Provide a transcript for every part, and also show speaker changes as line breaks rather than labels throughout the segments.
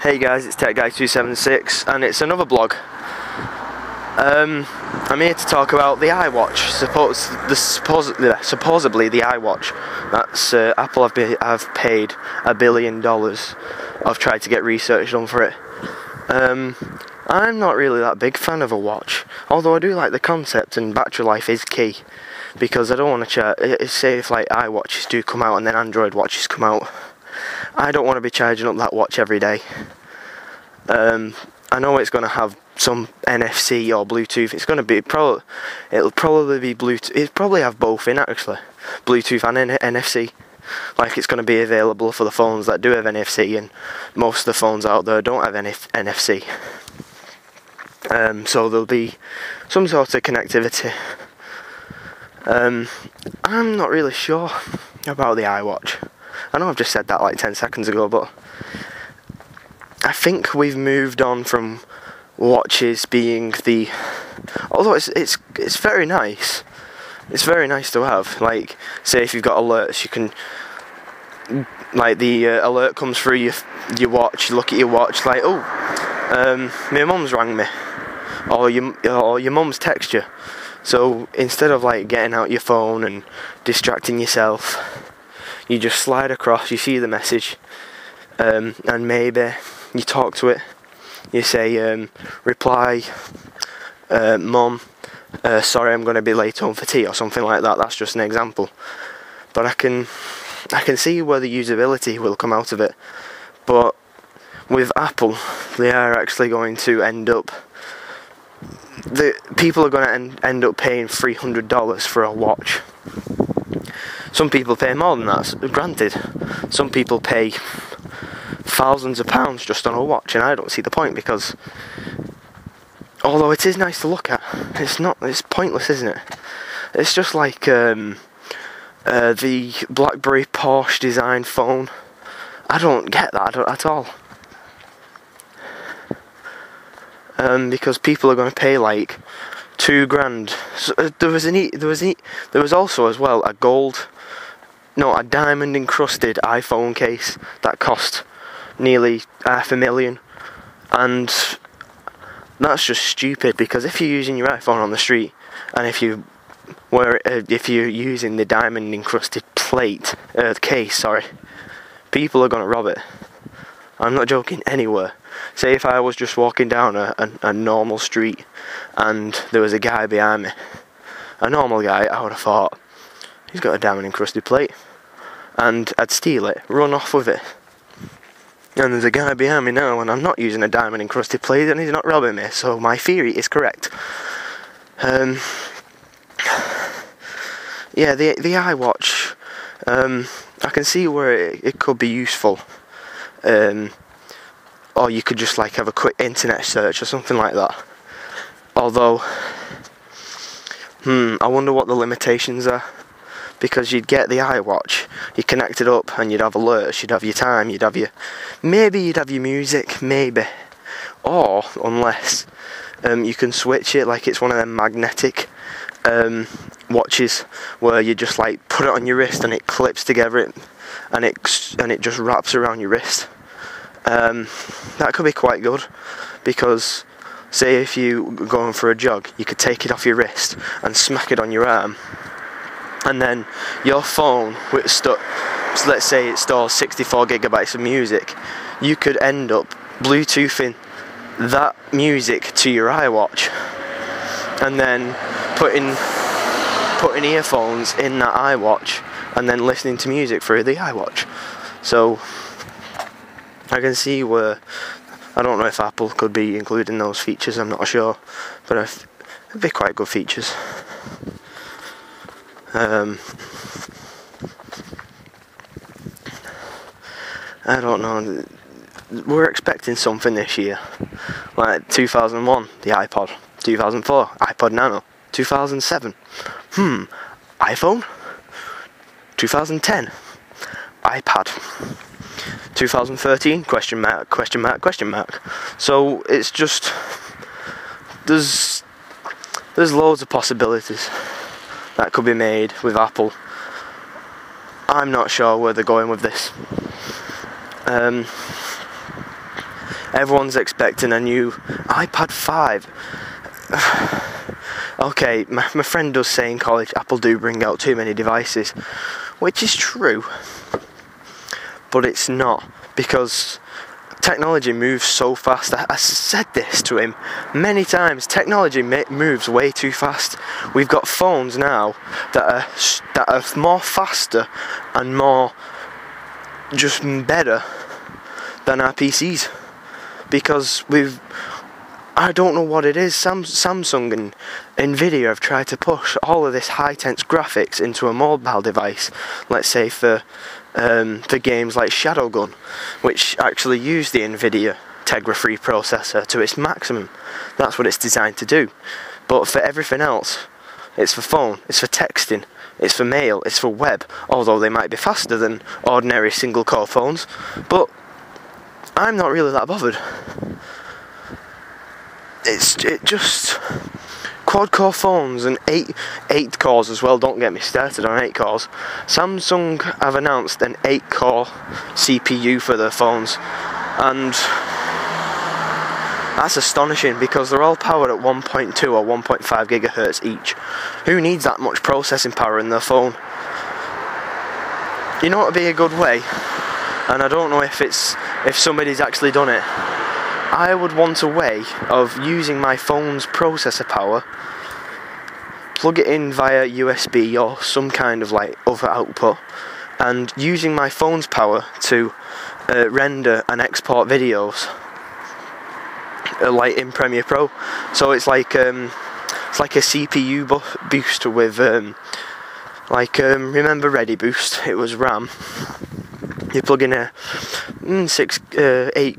Hey guys, it's TechGuy276 and it's another blog. I'm here to talk about the iWatch. Supposedly the iWatch. That's Apple have paid $1 billion. I've tried to get research done for it. I'm not really that big fan of a watch, although I do like the concept, and battery life is key, because I don't want to say if like iWatches do come out and then Android watches come out, I don't want to be charging up that watch every day. I know it's going to have some NFC or Bluetooth. It's going to be it'll probably be Bluetooth. It'll probably have both in actually, Bluetooth and NFC. Like, it's going to be available for the phones that do have NFC, and most of the phones out there don't have NFC. So there'll be some sort of connectivity. I'm not really sure about the iWatch. I know I've just said that like 10 seconds ago, but I think we've moved on from watches being the... Although it's very nice. It's very nice to have. Like, say if you've got alerts, you can... Like, the alert comes through your watch, you look at your watch, like, oh, my mum's rang me. Or your mum's text you. So, instead of, like, getting out your phone and distracting yourself, you just slide across, you see the message, and maybe you talk to it. You say, reply, Mum, sorry, I'm going to be late home for tea, or something like that. That's just an example. But I can see where the usability will come out of it. But with Apple, they are actually going to end up... people are going to end up paying $300 for a watch. Some people pay more than that, granted. Some people pay thousands of pounds just on a watch, and I don't see the point, because although it is nice to look at, it's pointless, isn't it? It's just like the BlackBerry Porsche design phone. I don't get that at all. Because people are going to pay like $2,000. So, there was also as well a diamond encrusted iPhone case that cost nearly $500,000, and that's just stupid, because if you're using your iPhone on the street, and if you're using the diamond encrusted case, people are going to rob it. I'm not joking anywhere. Say if I was just walking down a normal street and there was a guy behind me, a normal guy, I would have thought, he's got a diamond encrusted plate, and I'd steal it, run off with it. And there's a guy behind me now, and I'm not using a diamond encrusted plate, and he's not robbing me, so my theory is correct. Yeah, the iWatch, I can see where it could be useful. Or you could just like have a quick internet search or something like that. Although, I wonder what the limitations are. Because you'd get the iWatch, you connect it up, and you'd have alerts, you'd have your time, maybe you'd have your music, maybe. Or, unless, you can switch it, like it's one of them magnetic watches, where you just like put it on your wrist and it clips together, and it just wraps around your wrist. That could be quite good, because say if you were going for a jog, you could take it off your wrist and smack it on your arm, and then your phone, so let's say it stores 64 gigabytes of music, you could end up Bluetoothing that music to your iWatch, and then putting earphones in that iWatch, and then listening to music through the iWatch. So I can see where, I don't know if Apple could be including those features, I'm not sure, but it'd be quite good features. I don't know, we're expecting something this year, like 2001, the iPod, 2004, iPod Nano, 2007, iPhone, 2010, iPad, 2013, question mark. So it's just, there's loads of possibilities that could be made with Apple. I'm not sure where they're going with this. Everyone's expecting a new iPad 5. Okay, my friend does say in college Apple do bring out too many devices, which is true, but it's not, because technology moves so fast. I said this to him many times. Technology moves way too fast. We've got phones now that are more faster and more just better than our PCs, because I don't know what it is. Samsung and Nvidia have tried to push all of this high-tense graphics into a mobile device, let's say for games like Shadowgun, which actually use the Nvidia Tegra 3 processor to its maximum. That's what it's designed to do. But for everything else, it's for phone, it's for texting, it's for mail, it's for web, although they might be faster than ordinary single-core phones, but I'm not really that bothered. It just quad-core phones and eight cores as well. Don't get me started on 8 cores. Samsung have announced an 8-core CPU for their phones, and that's astonishing because they're all powered at 1.2 or 1.5 gigahertz each. Who needs that much processing power in their phone? You know what would be a good way? And I don't know if somebody's actually done it. I would want a way of using my phone's processor power, plug it in via USB or some kind of like other output, and using my phone's power to render and export videos, like in Premiere Pro. So it's like a CPU boost with remember Ready Boost? It was RAM. You plug in a 8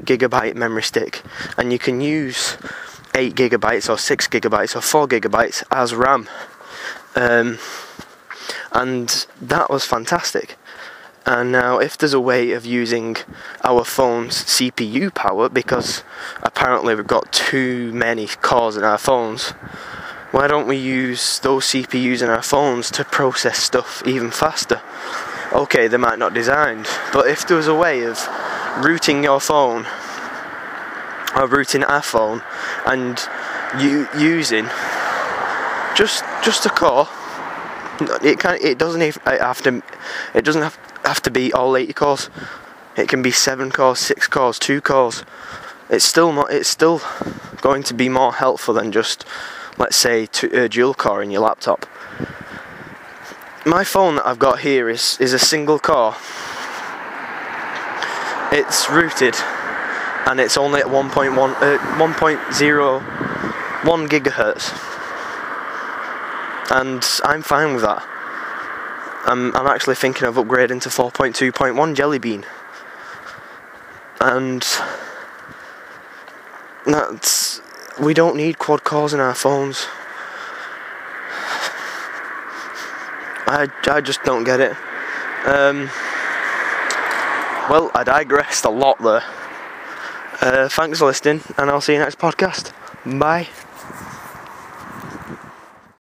gigabyte memory stick, and you can use 8 gigabytes or 6 gigabytes or 4 gigabytes as RAM, and that was fantastic. And now if there's a way of using our phone's CPU power, because apparently we've got too many cores in our phones, why don't we use those CPUs in our phones to process stuff even faster? Okay, they might not designed, but if there was a way of rooting your phone, or rooting our phone, and using just a core, it doesn't have to be all 80 cores. It can be 7 cores, 6 cores, 2 cores. It's still going to be more helpful than just, let's say, dual core in your laptop. My phone that I've got here is a single core. It's rooted, and it's only at 1.01 gigahertz, and I'm fine with that. I'm actually thinking of upgrading to 4.2.1 Jelly Bean, and we don't need quad cores in our phones. I just don't get it. Well, I digressed a lot there. Thanks for listening, and I'll see you next podcast. Bye.